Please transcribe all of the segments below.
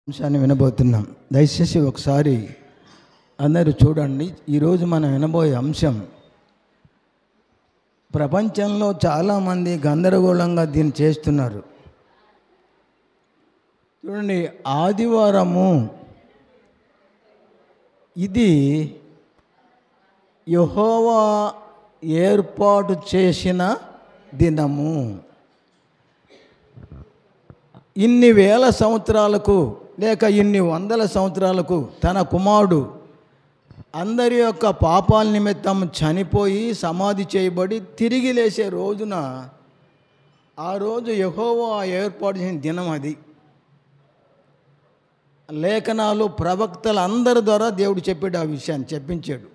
అంశాన్ని వినబోతున్నాం. దయచేసి ఒకసారి అందరూ చూడండి. ఈరోజు మనం వినబోయే అంశం, ప్రపంచంలో చాలామంది గందరగోళంగా దీన్ని చేస్తున్నారు. చూడండి, ఆదివారము ఇది యెహోవా ఏర్పాటు చేసిన దినము. ఇన్ని వేల సంవత్సరాలకు లేక ఇన్ని వందల సంవత్సరాలకు తన కుమారుడు అందరి యొక్క పాపాల నిమిత్తం చనిపోయి సమాధి చేయబడి తిరిగి లేచే రోజున, ఆ రోజు యెహోవా ఏర్పాటు చేసిన దినం అది. లేఖనాలు ప్రవక్తలు అందరి ద్వారా దేవుడు చెప్పాడు, ఆ విషయాన్ని చెప్పించాడు.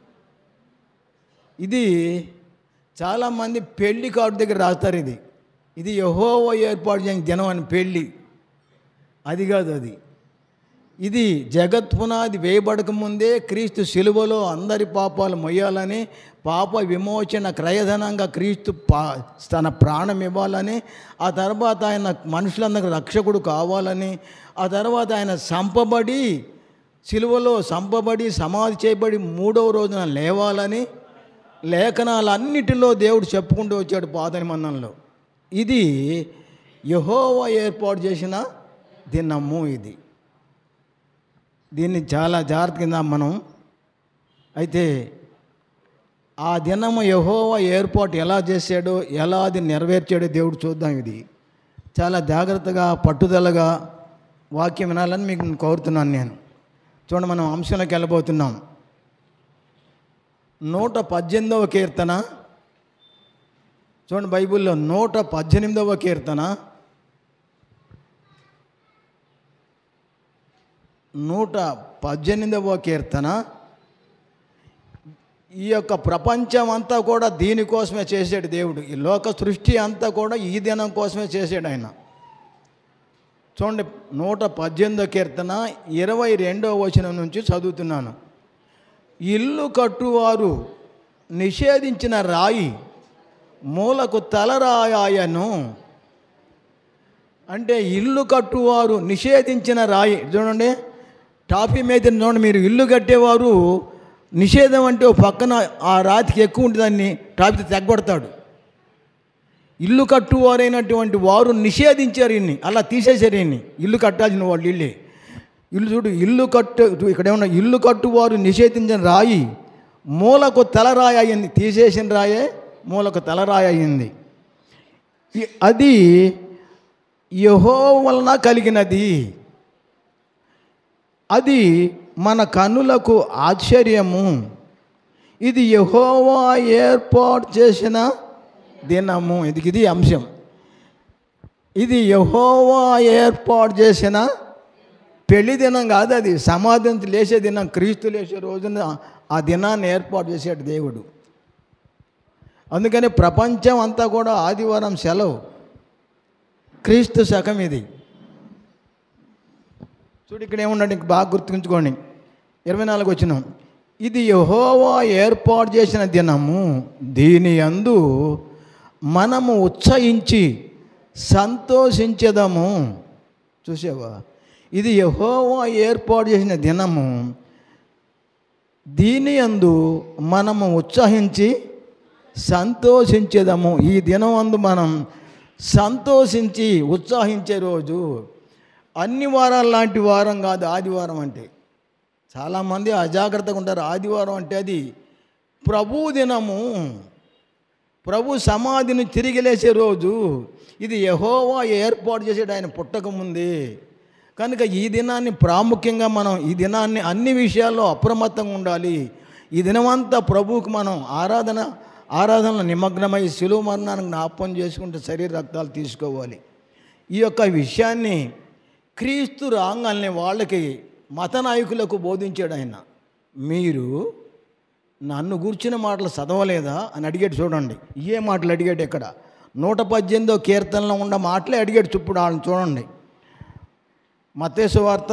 ఇది చాలామంది పెళ్లి కార్డు దగ్గర రాస్తారు, ఇది యెహోవా ఏర్పాటు చేసిన దినం అని. పెళ్ళి అది కాదు, ఇది జగత్ పునాది వేయబడక ముందే క్రీస్తు శిలువలో అందరి పాపాలు మొయ్యాలని, పాప విమోచన క్రయధనంగా క్రీస్తు తన ప్రాణం ఇవ్వాలని, ఆ తర్వాత ఆయన మనుషులందరికీ రక్షకుడు కావాలని, ఆ తర్వాత ఆయన చంపబడి శిలువలో చంపబడి సమాధి చేయబడి మూడవ రోజున లేవాలని లేఖనాలన్నిటిలో దేవుడు చెప్పుకుంటూ వచ్చాడు పాత నిబంధనలో. ఇది యెహోవా ఏర్పాటు చేసిన దినము. దీన్ని చాలా జాగ్రత్తగా మనం అయితే ఆ దినము యెహోవా ఏర్పాటు ఎలా చేశాడో, ఎలా అది నెరవేర్చాడో దేవుడు చూద్దాం. ఇది చాలా జాగ్రత్తగా పట్టుదలగా వాక్యం వినాలని మీకు కోరుతున్నాను నేను. చూడండి, మనం అంశంలోకి వెళ్ళబోతున్నాం. 118వ కీర్తన చూడండి, బైబిల్లో 118వ కీర్తన 118వ కీర్తన. ఈ యొక్క ప్రపంచం అంతా కూడా దీనికోసమే చేసాడు దేవుడు. ఈ లోక సృష్టి అంతా కూడా ఈ దినం కోసమే చేసాడు ఆయన. చూడండి, 118వ కీర్తన 22వ వచనం నుంచి చదువుతున్నాను. ఇల్లు కట్టువారు నిషేధించిన రాయి మూలకు తలరాయను. అంటే ఇల్లు కట్టువారు నిషేధించిన రాయి. చూడండి, టాపీ మీద చూడండి, మీరు ఇల్లు కట్టేవారు నిషేధం అంటే పక్కన ఆ రాతికి ఎక్కువ ఉంటుందని టాపీతో తెగ్గొడతాడు. ఇల్లు కట్టువారైనటువంటి వారు నిషేధించారు, ఇన్ని అలా తీసేశారు. ఇల్లు కట్టాల్సిన వాళ్ళు ఇల్లు చూడు, ఇల్లు కట్టు ఇక్కడ ఏమన్నా, ఇల్లు కట్టువారు నిషేధించిన రాయి మూలకు తలరాయి అయింది. తీసేసిన రాయే మూలకు తలరాయి అయింది. అది యెహోవా వలన కలిగినది. అది మన కన్నులకు ఆశ్చర్యము. ఇది యెహోవా ఏర్పాటు చేసిన దినము. ఇది అంశం. ఇది యెహోవా ఏర్పాటు చేసిన పెళ్లి దినం కాదు, అది సమాధి నుంచి లేచే దినం. క్రీస్తు లేచే రోజున ఆ దినాన్ని ఏర్పాటు చేశాడు దేవుడు. అందుకని ప్రపంచం అంతా కూడా ఆదివారం సెలవు. క్రీస్తు శకం ఇది. చూడు, ఇక్కడ ఏమున్నాడు, ఇంక బాగా గుర్తుంచుకోండి. 24 వచనం. ఇది యెహోవా ఏర్పాటు చేసిన దినము, దీని యందు మనము ఉత్సహించి సంతోషించెదము. చూసావా, ఇది యెహోవా ఏర్పాటు చేసిన దినము, దీని యందు మనము ఉత్సహించి సంతోషించెదము. ఈ దినం అందు మనం సంతోషించి ఉత్సాహించే రోజు. అన్ని వారాల లాంటి వారం కాదు ఆదివారం అంటే. చాలామంది అజాగ్రత్తగా ఉంటారు. ఆదివారం అంటే అది ప్రభు దినము, ప్రభు సమాధిని తిరిగి లేచే రోజు. ఇది యెహోవా ఏర్పాటు చేసాడు ఆయన పుట్టకముందే. కనుక ఈ దినాన్ని ప్రాముఖ్యంగా మనం, ఈ దినాన్ని అన్ని విషయాల్లో అప్రమత్తంగా ఉండాలి. ఈ దినమంతా ప్రభువుకు మనం ఆరాధనలో నిమగ్నమై శిలువ మరణాన్ని జ్ఞాపకం చేసుకుంటూ శరీర రక్తాలు తీసుకోవాలి. ఈ యొక్క విషయాన్ని క్రీస్తు రాగాల్ని వాళ్ళకి మత నాయకులకు బోధించాడు ఆయన. మీరు నన్ను గూర్చిన మాటలు చదవలేదా అని అడిగాడు. చూడండి, ఏ మాటలు అడిగాడు. ఇక్కడ 118వ కీర్తనలో ఉన్న మాటలే అడిగాడు. ఇప్పుడు వాళ్ళని చూడండి. మత్తయి సువార్త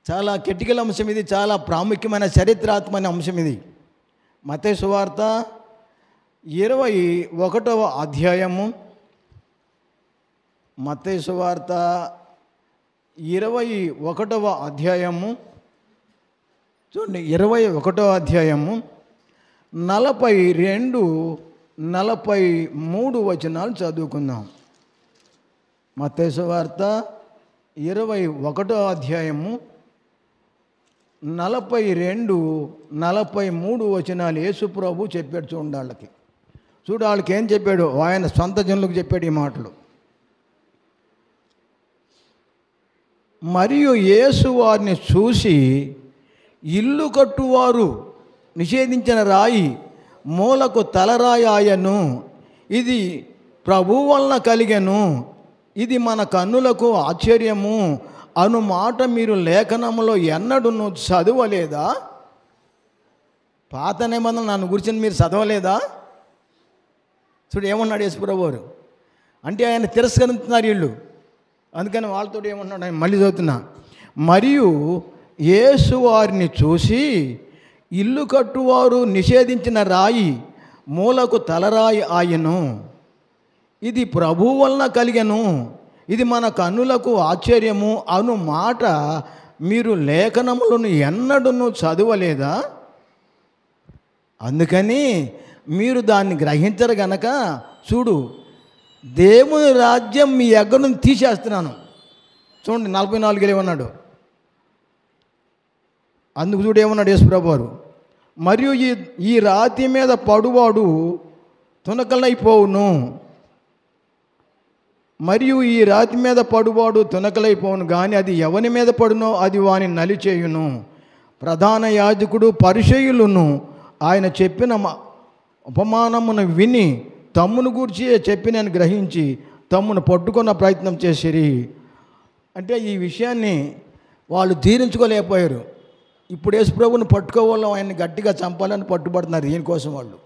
చాలా క్రిటికల్ అంశం ఇది, చాలా ప్రాముఖ్యమైన చరిత్రాత్మక అంశం ఇది. మత్తయి సువార్త 21వ అధ్యాయము మత్తయి సువార్త 21వ అధ్యాయము చూడండి, 21వ అధ్యాయము 42, 43 వచనాలు చదువుకుందాం. మత్తయి సువార్త 21వ అధ్యాయము 42, 43 వచనాలు యేసు ప్రభు చెప్పాడు. చూడండి వాళ్ళకి, వాళ్ళకి ఏం చెప్పాడు, ఆయన సొంత జనులకు చెప్పాడు ఈ మాటలు. మరియు యేసు వారిని చూసి, ఇల్లు కట్టువారు నిషేధించిన రాయి మూలకు తలరాయి ఆయను, ఇది ప్రభువు వలన కలిగెను, ఇది మన కన్నులకు ఆశ్చర్యము అను మాట మీరు లేఖనములో ఎన్నడూ చదవలేదా? పాత నిబంధనలు నన్ను గురించి మీరు చదవలేదా? ఏమన్నాడు యేసుప్రభు వారు అంటే, ఆయన తిరస్కరిస్తున్నారు వీళ్ళు, అందుకని వాళ్ళతో ఏమన్నాడు ఆయన, మళ్ళీ చదువుతున్నా. మరియు యేసు వారిని చూసి, ఇల్లు కట్టువారు నిషేధించిన రాయి మూలకు తలరాయి ఆయను, ఇది ప్రభువు వలన కలిగెను, ఇది మన కన్నులకు ఆశ్చర్యము అను మాట మీరు లేఖనములను ఎన్నడూ చదవలేదా? అందుకని మీరు దాన్ని గ్రహించరు గనక చూడు, దేవుని రాజ్యం మీ దగ్గర నుంచి తీసేస్తున్నాను. చూడండి 44 ఏమన్నాడు, అందుకు చూడు ఏమన్నాడు యేసుప్రభు వారు, మరియు ఈ రాతి మీద పడువాడు తునకలైపోవును, మరియు ఈ రాతి మీద పడువాడు తునకలైపోవును, కానీ అది ఎవని మీద పడునో అది వాని నలిచేయును. ప్రధాన యాజకుడు పరిసయ్యులను ఆయన చెప్పిన ఉపమానమును విని తమ్మును గూర్చి చెప్పినని గ్రహించి తమ్మును పట్టుకున్న ప్రయత్నం చేసిరి. అంటే ఈ విషయాన్ని వాళ్ళు జీర్ణించుకోలేకపోయారు. ఇప్పుడు యేసుప్రభుని పట్టుకోవాలని, ఆయన్ని గట్టిగా చంపాలని పట్టుబడుతున్నారు దీనికోసం వాళ్ళు.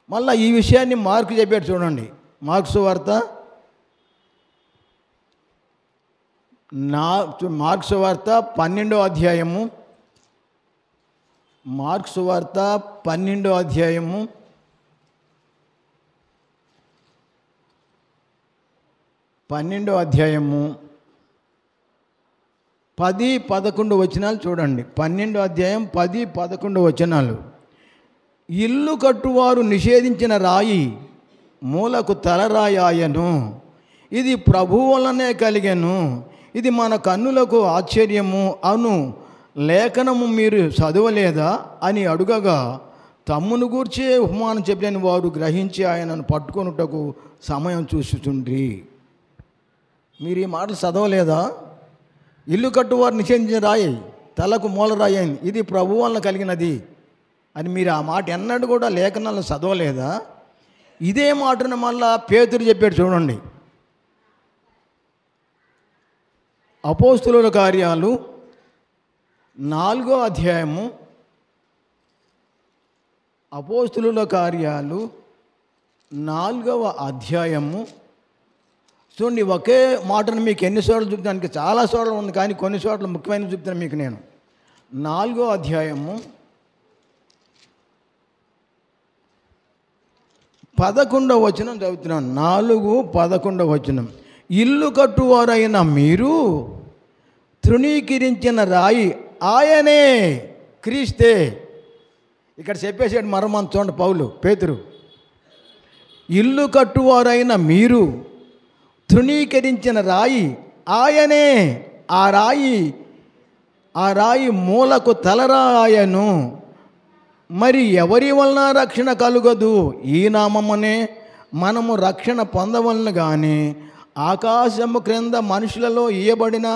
మళ్ళీ ఈ విషయాన్ని మార్కు చెప్పాడు. చూడండి, మార్కు సువార్త 12వ అధ్యాయము, మార్కు సువార్త 12వ అధ్యాయము 10, 11 వచనాలు చూడండి. 12వ అధ్యాయం 10, 11 వచనాలు. ఇల్లు కట్టువారు నిషేధించిన రాయి మూలకు తలరాయి ఆయను, ఇది ప్రభువు వలనే కలిగెను, ఇది మన కన్నులకు ఆశ్చర్యము అను లేఖనము మీరు చదవలేదా అని అడుగగా, తమ్మును గూర్చే ఉపమానం చెప్పిన వారు గ్రహించి ఆయనను పట్టుకొనుటకు సమయం చూస్తుండ్రి. మీరు ఈ మాటలు చదవలేదా? ఇల్లు కట్టువారు నిషేధించిన రాయి తలకు మూలరాయి అయింది, ఇది ప్రభువు వలన కలిగినది అని మీరు ఆ మాట ఎన్నడూ కూడా లేఖనాలను చదవలేదా? ఇదే మాటను మళ్ళా పేతురు చెప్పాడు. చూడండి, అపోస్తుల కార్యాలు 4వ అధ్యాయము, అపోస్తుల కార్యాలు 4వ అధ్యాయము చూడండి. ఒకే మాటను మీకు ఎన్ని చోట్ల చూపుతానికి చాలా చోట్ల ఉంది, కానీ కొన్ని చోట్ల ముఖ్యమైన చూపుతాను మీకు నేను. 4వ అధ్యాయము 11వ వచనం చదువుతున్నాను. 4:11 వచనం. ఇల్లు కట్టువారైన మీరు తృణీకరించిన రాయి ఆయనే, క్రీస్తే. ఇక్కడ చెప్పేసాడు మరమంత. చూడండి పౌలు, పేతురు, ఇల్లు కట్టువారైన మీరు తృణీకరించిన రాయి ఆయనే, ఆ రాయి మూలకు తలరాయను, మరి ఎవరి వలన రక్షణ కలుగదు? ఈ నామమునే మనము రక్షణ పొందవలను, కానీ ఆకాశము క్రింద మనుషులలో ఇయ్యబడిన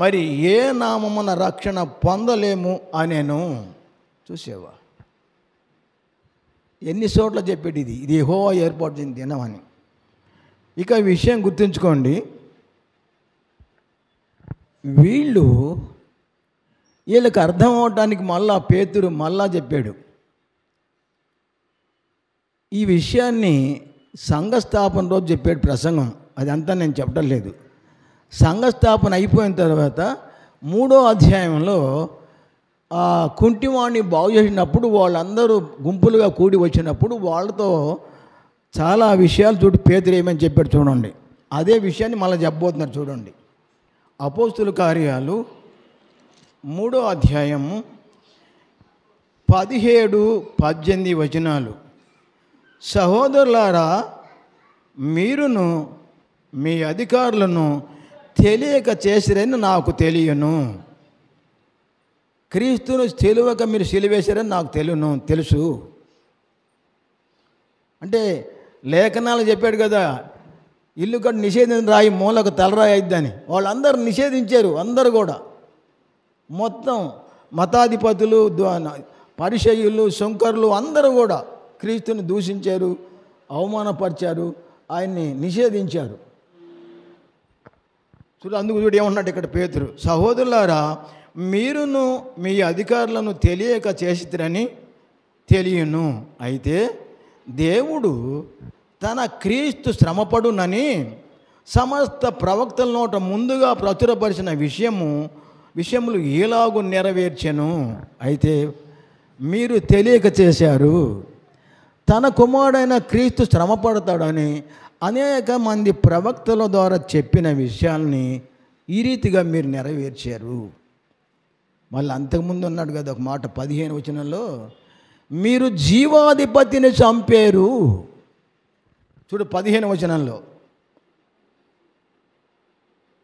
మరి ఏ నామమున రక్షణ పొందలేము అనేను. చూసేవా, ఎన్ని చోట్ల చెప్పేది ఇది యెహోవా ఏర్పాటు చేసిన దినమని. ఇక ఈ విషయం గుర్తుంచుకోండి, వీళ్ళకి అర్థం అవటానికి మళ్ళా పేతురు మళ్ళా చెప్పాడు. ఈ విషయాన్ని సంఘస్థాపన రోజు చెప్పాడు ప్రసంగం, అదంతా నేను చెప్పడం లేదు. సంఘస్థాపన అయిపోయిన తర్వాత 3వ అధ్యాయంలో కుంటివాణ్ణి బాగు చేసినప్పుడు వాళ్ళందరూ గుంపులుగా కూడి వచ్చినప్పుడు వాళ్ళతో చాలా విషయాలు చూడు పేతురు ఏమని చెప్పాడు. చూడండి, అదే విషయాన్ని మళ్ళీ చెప్పబోతున్నారు. చూడండి, అపోస్తుల కార్యాలు 3వ అధ్యాయము 17-18 వచనాలు. సహోదరులారా, మీరును మీ అధికారులను తెలియక చేసిరని నాకు తెలియను. క్రీస్తును తెలియక మీరు సిలువేశారని నాకు తెలుసు. అంటే లేఖనాలు చెప్పాడు కదా, ఇల్లు కట్టి నిషేధించిన రాయి మూలకు తలరాయి అయిద్దని. వాళ్ళందరూ నిషేధించారు. అందరూ కూడా మొత్తం మతాధిపతులు, పరిసయ్యులు, శంకరులు అందరూ కూడా క్రీస్తుని దూషించారు, అవమానపరిచారు, ఆయన్ని నిషేధించారు. అందుకు చూడు ఏమన్నాడు ఇక్కడ పేతురు, సహోదరులారా, మీరును మీ అధికారులను తెలియక చేసిరని తెలియను. అయితే దేవుడు తన క్రీస్తు శ్రమపడునని సమస్త ప్రవక్తల నోట ముందుగా ప్రచురపరిచిన విషయములు ఎలాగూ నెరవేర్చెను. అయితే మీరు తెలియక చేశారు. తన కుమారుడైన క్రీస్తు శ్రమపడతాడని అనేక మంది ప్రవక్తల ద్వారా చెప్పిన విషయాల్ని ఈ రీతిగా మీరు నెరవేర్చారు. మళ్ళీ అంతకుముందు ఉన్నాడు కదా ఒక మాట 15 వచనంలో, మీరు జీవాధిపతిని చంపారు. చూడు 15 వచనంలో,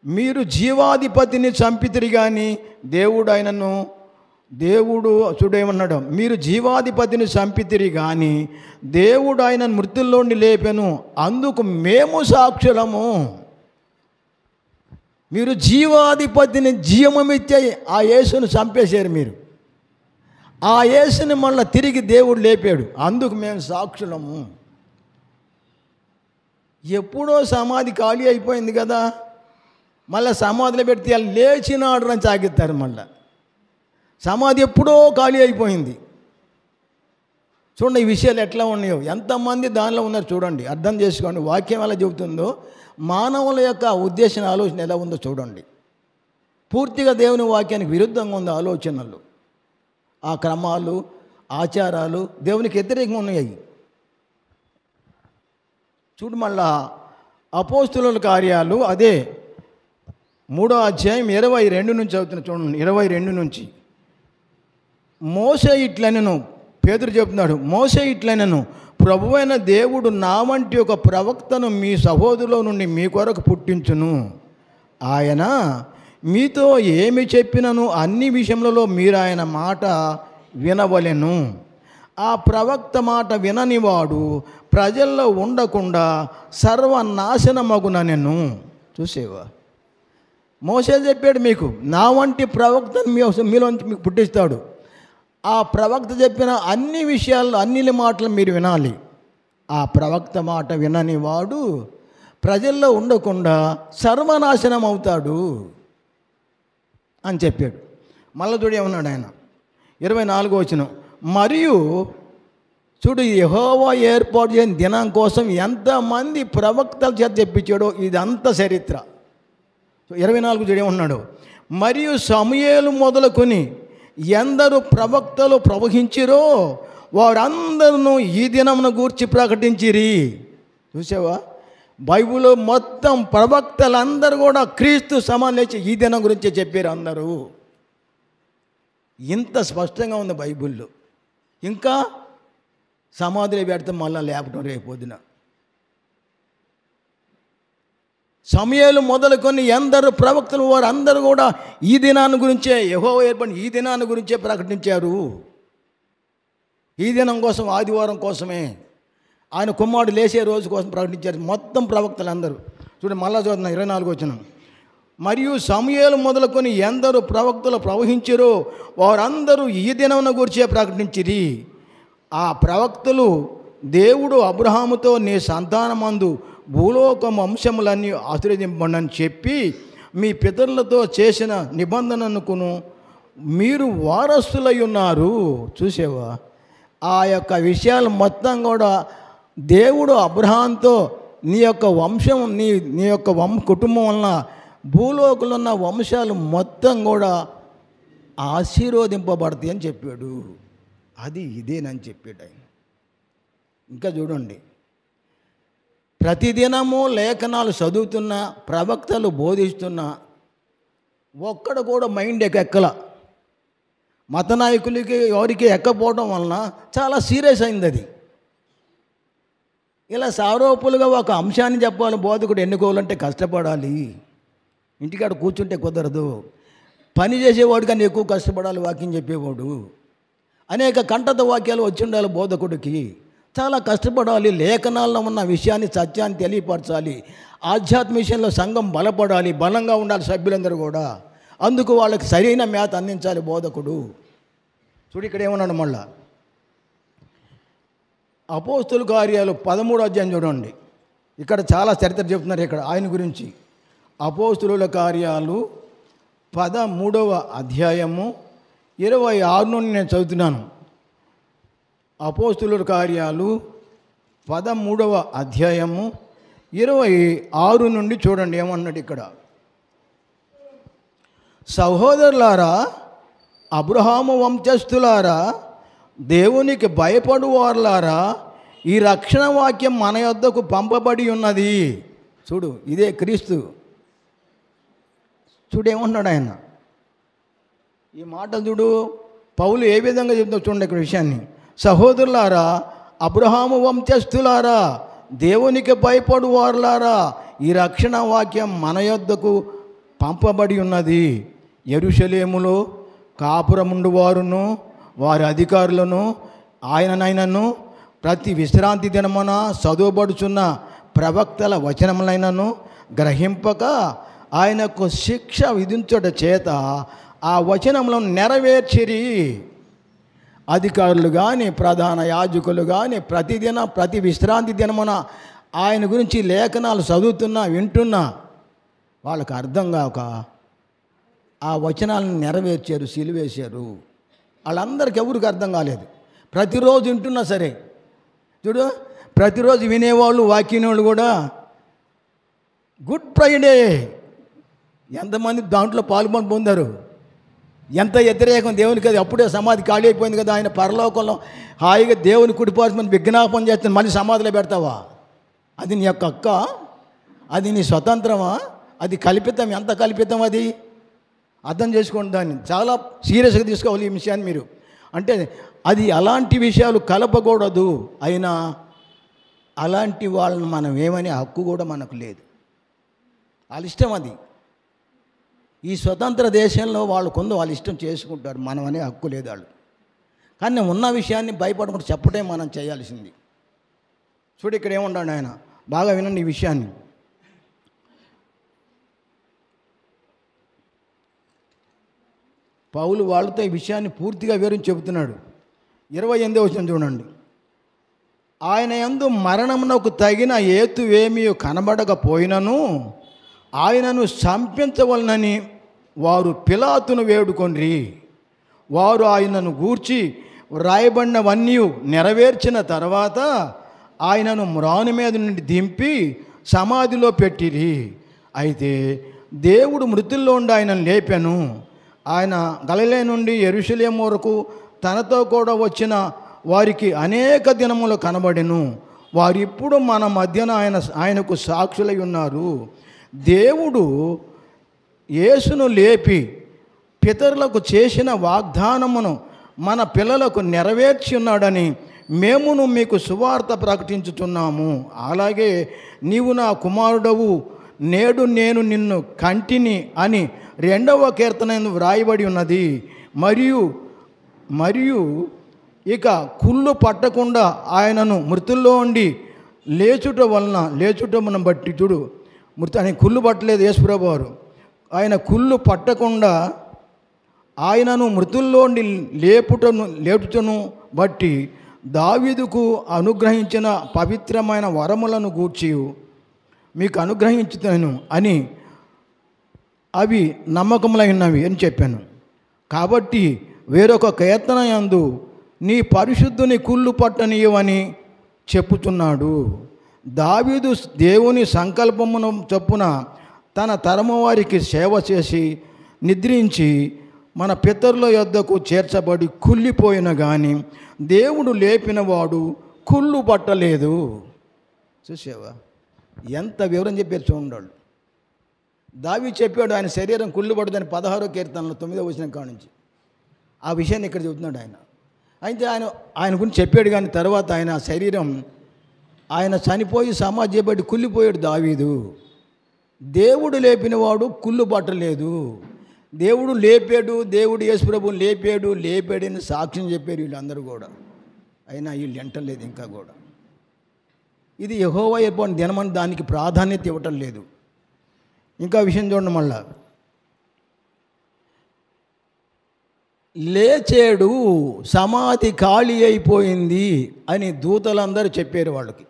మీరు జీవాధిపతిని చంపితిరి కానీ దేవుడు చూడేమన్నాడు, మీరు జీవాధిపతిని చంపితిరి కానీ దేవుడు ఆయనను మృతుల్లోండి లేపెను, అందుకు మేము సాక్షులము. మీరు జీవాధిపతిని జీవమిచ్చే ఆ యేసును చంపేశారు. మీరు ఆ యేసుని మళ్ళీ తిరిగి దేవుడు లేపాడు, అందుకు మేము సాక్షులము. ఎప్పుడో సమాధి ఖాళీ అయిపోయింది కదా, మళ్ళీ సమాధిలో పెడితే వాళ్ళు లేచినాడు అని సాగిస్తారు. మళ్ళీ సమాధి ఎప్పుడో ఖాళీ అయిపోయింది. చూడండి ఈ విషయాలు ఎట్లా ఉన్నాయో, ఎంతమంది దానిలో ఉన్నారు చూడండి, అర్థం చేసుకోండి. వాక్యం ఎలా చెబుతుందో, మానవుల యొక్క ఉద్దేశం ఆలోచన ఎలా ఉందో చూడండి. పూర్తిగా దేవుని వాక్యానికి విరుద్ధంగా ఉంది ఆలోచనలు, ఆ క్రమాలు, ఆచారాలు దేవునికి వ్యతిరేకంగా ఉన్నాయి. చూడు మళ్ళా అపోస్తుల కార్యాలు అదే 3వ అధ్యాయం 22 నుంచి చదువుతున్నా చూడండి. 22 నుంచి, మోసే ఇట్లనెను, పేతురు చెప్తున్నాడు, మోసే ఇట్లనెను, ప్రభువైన దేవుడు నా వంటి ఒక ప్రవక్తను మీ సహోదరులో నుండి మీ కొరకు పుట్టించును. ఆయన మీతో ఏమి చెప్పినను అన్ని విషయములలో మీరు ఆయన మాట వినవలెను. ఆ ప్రవక్త మాట విననివాడు ప్రజల్లో ఉండకుండా సర్వనాశనమగుననెను. చూసేవా, మోసే చెప్పాడు, మీకు నా వంటి ప్రవక్తను మీలోంచి మీకు పుట్టిస్తాడు. ఆ ప్రవక్త చెప్పిన అన్ని విషయాలు, అన్ని మాటలు మీరు వినాలి. ఆ ప్రవక్త మాట వినని వాడు ప్రజల్లో ఉండకుండా సర్వనాశనం అవుతాడు అని చెప్పాడు. మళ్ళీ చూడు ఏమన్నాడు ఆయన, 24వ వచనం, మరియు చూడు యెహోవా ఏర్పాటు చేయని దినం కోసం ఎంతమంది ప్రవక్తల చేత చెప్పించాడో ఇదంతా చరిత్ర. 24 చూడు ఏమన్నాడు, మరియు సమూయేలు మొదలుకొని ఎందరు ప్రవక్తలు ప్రవహించిరో వారందరూ ఈ దినమును గూర్చి ప్రకటించిరి. చూసావా, బైబిల్లో మొత్తం ప్రవక్తలందరూ కూడా క్రీస్తు సమాలేచి ఈ దినం గురించే చెప్పారు అందరూ. ఇంత స్పష్టంగా ఉంది బైబిల్లో. ఇంకా సమాధిలో పెడితే మళ్ళీ లేపటం రేపొద్దున. సమూయేలు మొదలుకొని ఎందరు ప్రవక్తలు వారు అందరూ కూడా ఈ దినాన్ని గురించే, యెహోవా ఏర్పడిన ఈ దినాన్ని గురించే ప్రకటించారు. ఈ దినం కోసం, ఆదివారం కోసమే, ఆయన కుమారుడు లేచే రోజు కోసం ప్రకటించారు మొత్తం ప్రవక్తలు అందరూ. చూడండి మళ్ళా చూద్దాం 24వ వచనం, మరియు సమూయేలు మొదలుకొని ఎందరు ప్రవక్తలు ప్రవహించారో వారందరూ ఈ దినం గురించే ప్రకటించిరి. ఆ ప్రవక్తలు దేవుడు అబ్రహాముతో నీ సంతానమందు భూలోక వంశములన్నీ ఆశీర్వదింపండి చెప్పి మీ పితరులతో చేసిన నిబంధనకును మీరు వారసులై ఉన్నారు. చూసేవా, ఆ యొక్క విషయాలు మొత్తం కూడా దేవుడు అబ్రహాంతో నీ యొక్క వంశం, నీ యొక్క కుటుంబం వలన భూలోకంలో ఉన్న వంశాలు మొత్తం కూడా ఆశీర్వదింపబడతాయి అని చెప్పాడు. అది ఇదేనని చెప్పాడు ఆయన. ఇంకా చూడండి, ప్రతిదినము లేఖనాలు చదువుతున్నా, ప్రవక్తలు బోధిస్తున్నా ఒక్కడ కూడా మైండ్ ఎక్కల. మత నాయకులకి ఎవరికి ఎక్కపోవడం వలన చాలా సీరియస్ అయింది అది. ఇలా సారోపులుగా ఒక అంశాన్ని చెప్పాలి. బోధకుడు ఎన్నుకోవాలంటే కష్టపడాలి, ఇంటికాడ కూర్చుంటే కుదరదు. పని చేసేవాడు కానీ ఎక్కువ కష్టపడాలి, వాక్యం చెప్పేవాడు. అనేక కంఠత వాక్యాలు వచ్చి ఉండాలి బోధకుడికి. చాలా కష్టపడాలి, లేఖనాల్లో ఉన్న విషయాన్ని సత్యాన్ని తెలియపరచాలి. ఆధ్యాత్మిక విషయంలో సంఘం బలపడాలి, బలంగా ఉండాలి సభ్యులందరూ కూడా. అందుకు వాళ్ళకి సరైన మేత అందించాలి బోధకుడు. చూడు ఇక్కడ ఏమన్నాడు మళ్ళా, అపోస్తుల కార్యాలు 13వ అధ్యాయం చూడండి. ఇక్కడ చాలా చరిత్ర చెప్తున్నారు ఇక్కడ ఆయన గురించి. అపోస్తుల కార్యాలు 13వ అధ్యాయము 26 నుండి నేను చదువుతున్నాను. అపోస్తుల కార్యాలు 13వ అధ్యాయము 26 నుండి చూడండి ఏమన్నాడు ఇక్కడ. సహోదరులారా, అబ్రహాము వంశస్థులారా, దేవునికి భయపడువారులారా, ఈ రక్షణ వాక్యం మన యొద్దకు పంపబడి ఉన్నది. చూడు, ఇదే క్రీస్తు. చూడు ఏమంటున్నాడు ఆయన. ఈ మాట చూడు, పౌలు ఏ విధంగా చెప్తావు చూడండి ఇక్కడ విషయాన్ని. సహోదరులారా, అబ్రహాము వంశస్థులారా, దేవునికి భయపడువారులారా, ఈ రక్షణ వాక్యం మన యొద్దకు పంపబడి ఉన్నది. యెరూషలేములో కాపురముండు వారును వారి అధికారులను ఆయననైనను ప్రతి విశ్రాంతి దినమున చదువుబడుచున్న ప్రవక్తల వచనములైనను గ్రహింపక ఆయనకు శిక్ష విధించుట చేత ఆ వచనములను నెరవేర్చిరి. అధికారులు కానీ ప్రధాన యాజకులు కానీ ప్రతి విశ్రాంతి దినమున ఆయన గురించి లేఖనాలు చదువుతున్నా వింటున్నా వాళ్ళకు అర్థం కాక ఆ వచనాలను నెరవేర్చారు, సిలువేశారు. వాళ్ళందరికీ ఎవరికి అర్థం కాలేదు. ప్రతిరోజు వింటున్నా సరే చూడు, ప్రతిరోజు వినేవాళ్ళు వాక్యనేవాళ్ళు కూడా గుడ్ ఫ్రైడే ఎంతమంది దాంట్లో పాల్గొని పొందారు. ఎంత వ్యతిరేకం దేవునికి. అది అప్పుడే సమాధి ఖాళీ అయిపోయింది కదా. ఆయన పరలోకంలో హాయిగా దేవుని కుడిపాల్సిన విజ్ఞాపన చేస్తే మళ్ళీ సమాధిలో పెడతావా? అది నీ యొక్క హక్కా? అది నీ స్వతంత్రమా? అది కల్పితం. ఎంత కల్పితం అది? అర్థం చేసుకోండి. దాన్ని చాలా సీరియస్గా తీసుకోవాలి ఈ విషయాన్ని మీరు. అంటే అది అలాంటి విషయాలు కలపకూడదు. అయినా అలాంటి వాళ్ళని మనం ఏమనే హక్కు కూడా మనకు లేదు. వాళ్ళ ఇష్టం అది. ఈ స్వతంత్ర దేశంలో వాళ్ళు కొంత వాళ్ళ ఇష్టం చేసుకుంటారు, మనం అనే హక్కు లేదు వాళ్ళు. కానీ ఉన్న విషయాన్ని భయపడకుండా చెప్పటే మనం చేయాల్సింది. చూడు ఇక్కడ ఏముంటాడు ఆయన, బాగా వినండి ఈ విషయాన్ని. పౌలు వాళ్ళతో ఈ విషయాన్ని పూర్తిగా వివరించి చెబుతున్నాడు. 28వ వచనం చూడండి. ఆయన యందు మరణమునకు తగిన హేతువేమీ కనబడకపోయినను ఆయనను చంపించవలనని వారు పిలాతును వేడుకొండ్రి. వారు ఆయనను గూర్చి వ్రాయబడినవన్నీ నెరవేర్చిన తర్వాత ఆయనను మ్రాను మీద నుండి దింపి సమాధిలో పెట్టిరి. అయితే దేవుడు మృతుల్లో ఉండి ఆయనను లేపాను. ఆయన గలిలయ నుండి యెరూషలేము వరకు తనతో కూడా వచ్చిన వారికి అనేక దినములు కనబడెను. వారు ఇప్పుడు మన మధ్యన ఆయనకు సాక్షులై ఉన్నారు. దేవుడు యేసును లేపి పితరులకు చేసిన వాగ్దానమును మన పిల్లలకు నెరవేర్చి ఉన్నాడని మేమును మీకు సువార్త ప్రకటించుతున్నాము. అలాగే నీవు నా కుమారుడవు, నేడు నేను నిన్ను కంటిని అని 2వ కీర్తన వ్రాయబడి ఉన్నది. మరియు ఇక కుళ్ళు పట్టకుండా ఆయనను మృతుల్లో ఉండి లేచుటమును బట్టి చూడు, ఆయన కుళ్ళు పట్టలేదు యేసుప్రభు వారు. ఆయన కుళ్ళు పట్టకుండా ఆయనను మృతుల్లో ఉండి లేపుటను బట్టి దావీదుకు అనుగ్రహించిన పవిత్రమైన వరములను గూర్చి మీకు అనుగ్రహించుతాను అని అవి నమ్మకములైనవి అని చెప్పాను. కాబట్టి వేరొక కీర్తన యందు నీ పరిశుద్ధుని కుళ్ళు పట్టనీయవని చెప్పుచున్నాడు. దావీదు దేవుని సంకల్పమును చొప్పున తన తరము వారికి సేవ చేసి నిద్రించి మన పితరుల యొద్దకు చేర్చబడి కుళ్ళిపోయిన కానీ దేవుడు లేపినవాడు కుళ్ళు పట్టలేదు. చూసావా ఎంత వివరం చెప్పారు చూడండి. దావీదు చెప్పాడు ఆయన శరీరం కుళ్ళుబడుదని 16వ కీర్తనలో 9వ వచనం కాడ నుంచి. ఆ విషయాన్ని ఇక్కడ చెబుతున్నాడు ఆయన. అయితే ఆయన గురించి చెప్పాడు, కానీ తర్వాత ఆయన శరీరం ఆయన చనిపోయి సమాధి చేయబడి కుళ్ళిపోయాడు దావీదు. దేవుడు లేపినవాడు కుళ్ళుబట్టలేదు. దేవుడు లేపాడు, దేవుడు యేసుప్రభుని లేపాడని సాక్ష్యం చెప్పారు వీళ్ళందరూ కూడా. అయినా వీళ్ళు ఎంటలేదు ఇంకా కూడా. ఇది యెహోవా ఏర్పడిన దినమని దానికి ప్రాధాన్యత ఇవ్వటం లేదు. ఇంకా విషయం చూడండి, మళ్ళా లేచాడు, సమాధి ఖాళీ అయిపోయింది అని దూతలందరూ చెప్పారు వాళ్ళకి.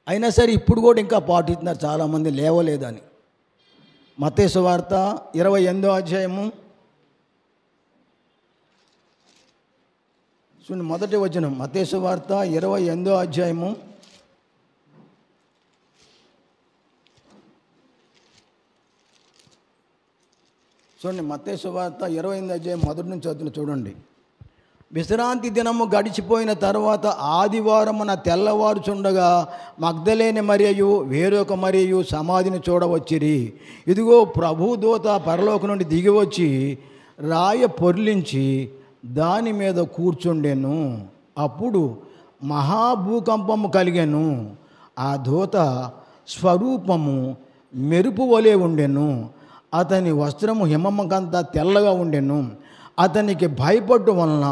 అయినా సరే ఇప్పుడు కూడా ఇంకా పాటిస్తున్నారు చాలామంది లేవలేదని. మత్తయి సువార్త 28వ అధ్యాయము చూడండి, మొదటి వచనం. మత్తయి సువార్త 28వ అధ్యాయము చూడండి. మత్తయి సువార్త 28వ అధ్యాయం మొదటి నుంచి చదువుతున్న చూడండి. విశ్రాంతి దినము గడిచిపోయిన తర్వాత ఆదివారమున తెల్లవారుచుండగా మగ్దలేని మరియయు వేరొక మరియయు సమాధిని చూడవచ్చిరి. ఇదిగో ప్రభుదూత పరలోకం నుండి దిగివచ్చి రాయ పొర్లించి దాని మీద కూర్చుండెను. అప్పుడు మహాభూకంపము కలిగెను. ఆ దూత స్వరూపము మెరుపు వలె ఉండెను. అతని వస్త్రము హిమమ్మకంతా తెల్లగా ఉండెను. అతనికి భయపడ్డం వలన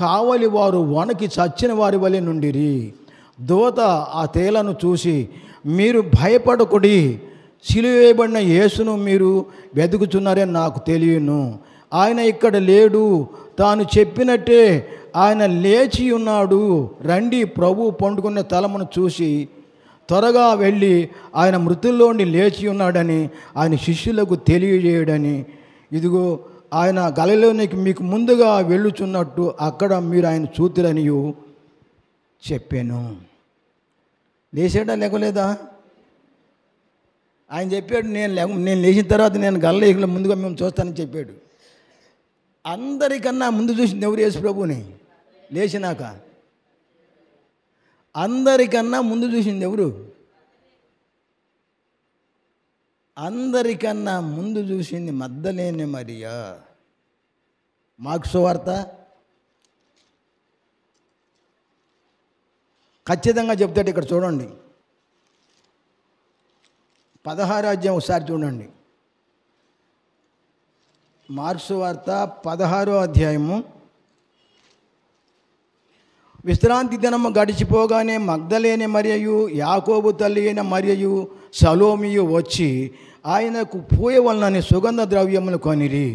కావలి వారు వణకి చచ్చిన వారి వలె నుండిరి. దూత ఆ తేలను చూసి, మీరు భయపడకుడి, సిలువ వేయబడిన యేసును మీరు వెతుకుచున్నారని నాకు తెలియను. ఆయన ఇక్కడ లేడు, తాను చెప్పినట్టే ఆయన లేచి ఉన్నాడు. రండి, ప్రభు పండుకున్న తలమును చూసి త్వరగా వెళ్ళి ఆయన మృతుల్లోండి లేచి ఉన్నాడని ఆయన శిష్యులకు తెలియజేయడని. ఇదిగో ఆయన గలిలోనికి మీకు ముందుగా వెళ్ళుచున్నట్టు అక్కడ మీరు ఆయన చూతురనియు చెప్పాను. లేచాడా లేకలేదా? ఆయన చెప్పాడు, నేను లేచిన తర్వాత నేను గలిలో ముందుగా మేము చూస్తానని చెప్పాడు. అందరికన్నా ముందు చూసింది ఎవరు? యేసు ప్రభుని లేచినాక. అందరికన్నా ముందు చూసింది ఎవరు? అందరికన్నా ముందు చూసింది మగ్దలేని మరియా. మార్కు సువార్త ఖచ్చితంగా చెప్తాడు. ఇక్కడ చూడండి, 16వ అధ్యాయం ఒకసారి చూడండి. మార్కు సువార్త 16వ అధ్యాయము. విశ్రాంతి దినము గడిచిపోగానే మగ్దలేని మరియయు యాకోబు తల్లి అయిన మరియయు సలోమియు వచ్చి ఆయనకు పూయవలనని సుగంధ ద్రవ్యములు కొనిరి.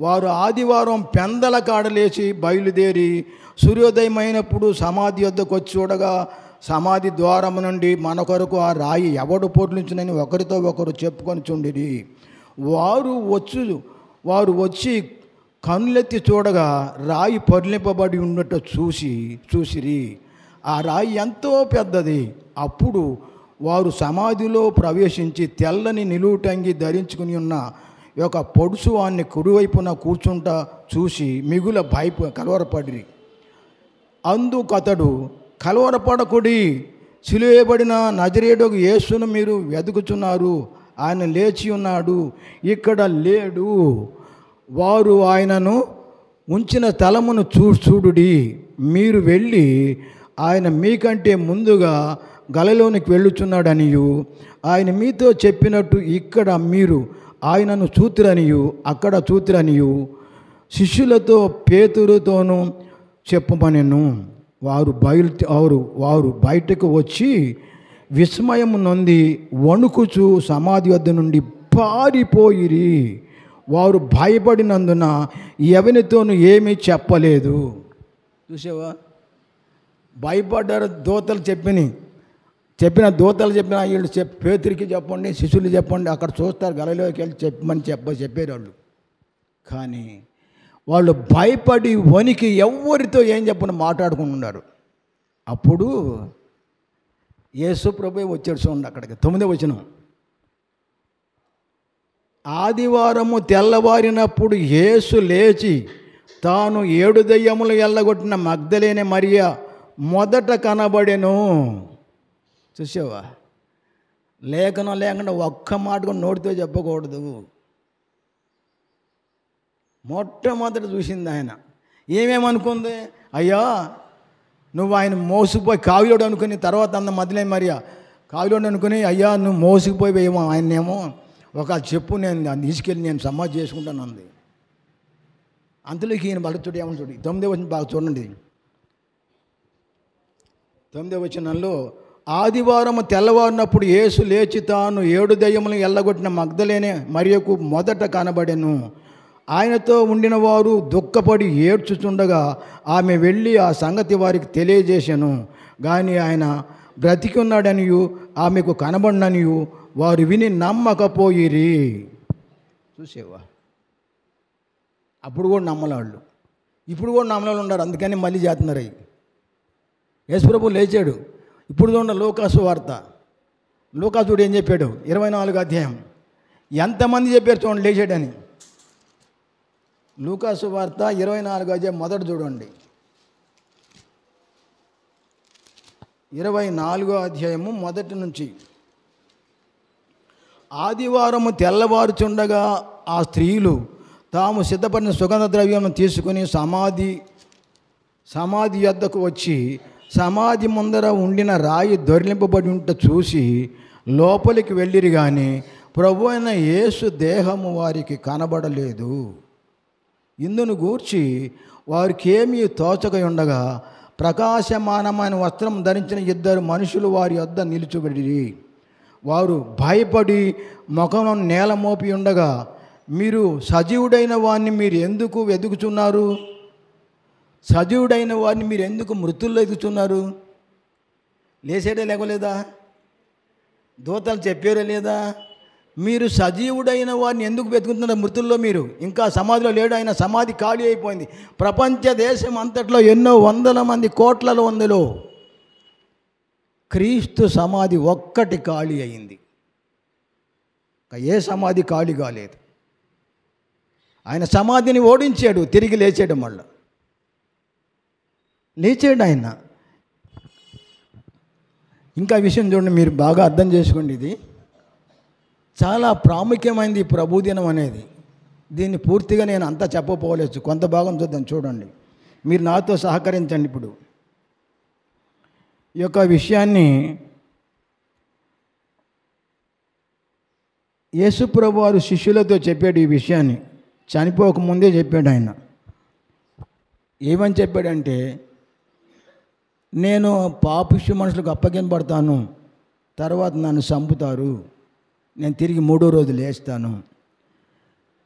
వారు ఆదివారం పెందల కాడలేసి బయలుదేరి సూర్యోదయమైనప్పుడు సమాధి వద్దకు వచ్చి చూడగా సమాధి ద్వారము నుండి మన కొరకు ఆ రాయి ఎవడు పొర్లించునని ఒకరితో ఒకరు చెప్పుకొని చుండిరి. వారు వచ్చి కన్నులెత్తి చూడగా రాయి పొర్లింపబడి ఉన్నట్టు చూసిరి. ఆ రాయి ఎంతో పెద్దది. అప్పుడు వారు సమాధిలో ప్రవేశించి తెల్లని నిలువుటంగి ధరించుకుని ఉన్న ఒక పొడుసు వాన్ని కుడివైపున కూర్చుంటా చూసి మిగుల కలవరపడిరి. అందుకతడు, కలవరపడకుడి, సిలువ వేయబడిన నజరేయుడగు యేసును మీరు వెతుకుచున్నారు. ఆయన లేచి ఉన్నాడు, ఇక్కడ లేడు. వారు ఆయనను ఉంచిన స్థలమును చూడుడి. మీరు వెళ్ళి ఆయన మీకంటే ముందుగా గలిలోనికి వెళ్ళుచున్నాడనియు ఆయన మీతో చెప్పినట్టు ఇక్కడ మీరు ఆయనను చూతురనియు అక్కడ చూతురనియు శిష్యులతో పేతురుతోనూ చెప్పమనెను. వారు బయటకు వచ్చి విస్మయము నొంది వణుకుచు సమాధి వద్ద నుండి పారిపోయిరి. వారు భయపడినందున ఎవరితోనూ ఏమీ చెప్పలేదు. చూసావా? భయపడ్డారు. దూతలు చెప్పిన వీళ్ళు పేతురికి చెప్పండి, శిష్యులు చెప్పండి, అక్కడ చూస్తారు, గలిలోకి వెళ్ళి చెప్పమని చెప్పారు వాళ్ళు. కానీ వాళ్ళు భయపడి వణికి ఎవరితో ఏం చెప్పని మాట్లాడుకుంటున్నారు. అప్పుడు యేసు ప్రభువే వచ్చాడు. చూడండి అక్కడికి 9వ వచనం. ఆదివారము తెల్లవారినప్పుడు యేసు లేచి తాను 7 దయ్యములు ఎల్లగొట్టిన మగ్దలేని మరియ మొదట కనబడెను. చూసావా? లేఖనం లేకుండా ఒక్క మాట కూడా నోటితో చెప్పకూడదు. మొట్టమొదట చూసింది ఆయన. ఏమేమనుకుంది? అయ్యా నువ్వు ఆయన మోసుకుపోయి కావిలోడు అనుకుని, తర్వాత అన్న మధ్యలో మరియా కావిలోడు అనుకుని, అయ్యా నువ్వు మోసుకుపోయేమో ఆయన్నేమో ఒక చెప్పు, నేను తీసుకెళ్ళి నేను సమాధి చేసుకుంటాను అంది. అంతలోకి ఈయన బలచుడు ఏమని చూడు, 9వ వచనం బాగా చూడండి. 9వ వచనంలో, ఆదివారం తెల్లవారినప్పుడు యేసు లేచి తాను 7 దయ్యములను ఎల్లగొట్టిన మగ్దలేనే మరియకు మొదట కనబడెను. ఆయనతో ఉండిన వారు దుఃఖపడి ఏడ్చుచుండగా ఆమె వెళ్ళి ఆ సంగతి వారికి తెలియజేశాను. కానీ ఆయన బ్రతికి ఉన్నాడనియు ఆమెకు కనబడిననియు వారు విని నమ్మకపోయిరి. చూసేవా, అప్పుడు కూడా నమ్మలాళ్ళు, ఇప్పుడు కూడా నమ్మలాళ్ళు ఉన్నారు. అందుకని మళ్ళీ చేస్తున్నారు. అవి యేసుప్రభు లేచాడు. ఇప్పుడు చూడండి లూకాసు వార్త. లూకాసుడు ఏం చెప్పాడు? 24వ అధ్యాయం. ఎంతమంది చెప్పారు చూడండి లేచాడని. లూకాసు వార్త 24వ అధ్యాయం మొదట చూడండి. 24వ అధ్యాయము మొదటి నుంచి. ఆదివారము తెల్లవారుచుండగా ఆ స్త్రీలు తాము సిద్ధపడిన సుగంధ ద్రవ్యమును తీసుకుని సమాధి యొద్దకు వచ్చి సమాధి ముందర ఉండిన రాయి దొర్లింపబడి ఉంట చూసి లోపలికి వెళ్ళిరి. కానీ ప్రభు అయిన యేసు దేహము వారికి కనబడలేదు. ఇందును గూర్చి వారికి ఏమీ తోచక ఉండగా ప్రకాశమానమైన వస్త్రం ధరించిన 2 మనుషులు వారి వద్ద నిలుచుబడిరి. వారు భయపడి ముఖం నేల మోపి ఉండగా, మీరు సజీవుడైన వారిని మీరు ఎందుకు వెతుకుచున్నారు? సజీవుడైన వారిని మీరు ఎందుకు మృతుల్లో ఎదుగుతున్నారు? లేచేడే లేకలేదా? దూతలు చెప్పారో లేదా? మీరు సజీవుడైన వారిని ఎందుకు వెతుకుతున్నారు మృతుల్లో? మీరు ఇంకా సమాధిలో లేడు. ఆయన సమాధి ఖాళీ అయిపోయింది. ప్రపంచ దేశం అంతట్లో ఎన్నో వందల మంది, కోట్లలో వందలో క్రీస్తు సమాధి ఒక్కటి ఖాళీ అయింది. ఏ సమాధి ఖాళీ కాలేదు. ఆయన సమాధిని ఓడించాడు, తిరిగి లేచాడు. మళ్ళీ లేచాడు ఆయన. ఇంకా విషయం చూడండి, మీరు బాగా అర్థం చేసుకోండి. ఇది చాలా ప్రాముఖ్యమైనది ఈ ప్రభుదినం అనేది. దీన్ని పూర్తిగా నేను అంతా చెప్పకపోవచ్చు, కొంత భాగం చూద్దాం. చూడండి, మీరు నాతో సహకరించండి. ఇప్పుడు ఈ యొక్క విషయాన్ని యేసుప్రభు వారు శిష్యులతో చెప్పాడు. ఈ విషయాన్ని చనిపోకముందే చెప్పాడు ఆయన. ఏమని చెప్పాడంటే, నేను పాపిష్టి మనుషులకు అప్పగింపబడతాను, తర్వాత నన్ను చంపుతారు, నేను తిరిగి 3వ రోజు లేస్తాను.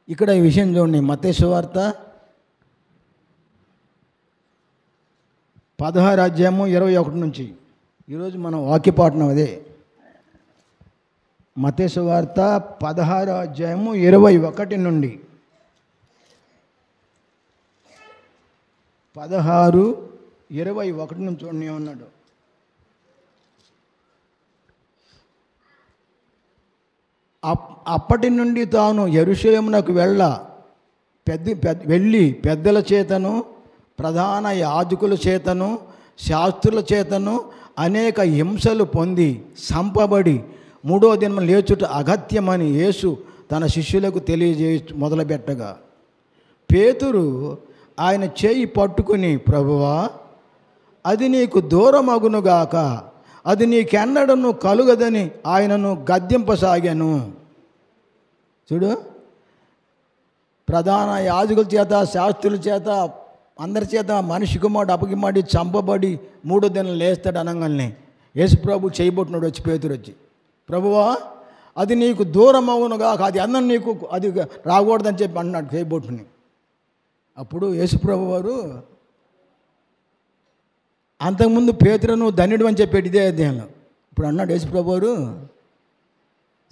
ఇక్కడ ఈ విషయం చూడండి. మత్తయి సువార్త 16వ అధ్యాయము 21 నుంచి. ఈరోజు మనం వాక్యపాఠనం అదే. మత్తయి సువార్త 16వ అధ్యాయము 21 నుండి 16:21 నుంచి చూడండి ఏమన్నాడు. అప్పటి నుండి తాను యెరూషలేమునకు వెళ్ళి పెద్దల చేతను ప్రధాన యాజకుల చేతను శాస్త్రుల చేతను అనేక హింసలు పొంది చంపబడి 3వ దినం లేచుట అగత్యమని యేసు తన శిష్యులకు మొదలుపెట్టగా, పేతురు ఆయన చేయి పట్టుకుని, ప్రభువా, అది నీకు దూరమగునుగాక, అది నీకెన్నడను కలుగదని ఆయనను గద్దింపసాగాను. చూడు, ప్రధాన యాజకుల చేత శాస్త్రుల చేత అందరి చేత మనిషి కుమారుడు అప్పగిమాడి చంపబడి 3వ దినం లేస్తాడు అనగానే యేసుప్రభు చేయబొట్టున్నాడు. వచ్చి పేతురు వచ్చి, ప్రభువా, అది నీకు దూరమగునుగాక, అది అన్నం నీకు అది రాకూడదని చెప్పి అన్నాడు చేయబొట్టుని. అప్పుడు యేసుప్రభు వారు, అంతకుముందు పేతురు నువ్వు ధన్యుడు అని చెప్పాడు ఇదే అధ్యాయంలో. ఇప్పుడు అన్నాడు యేసుప్రభు వారు,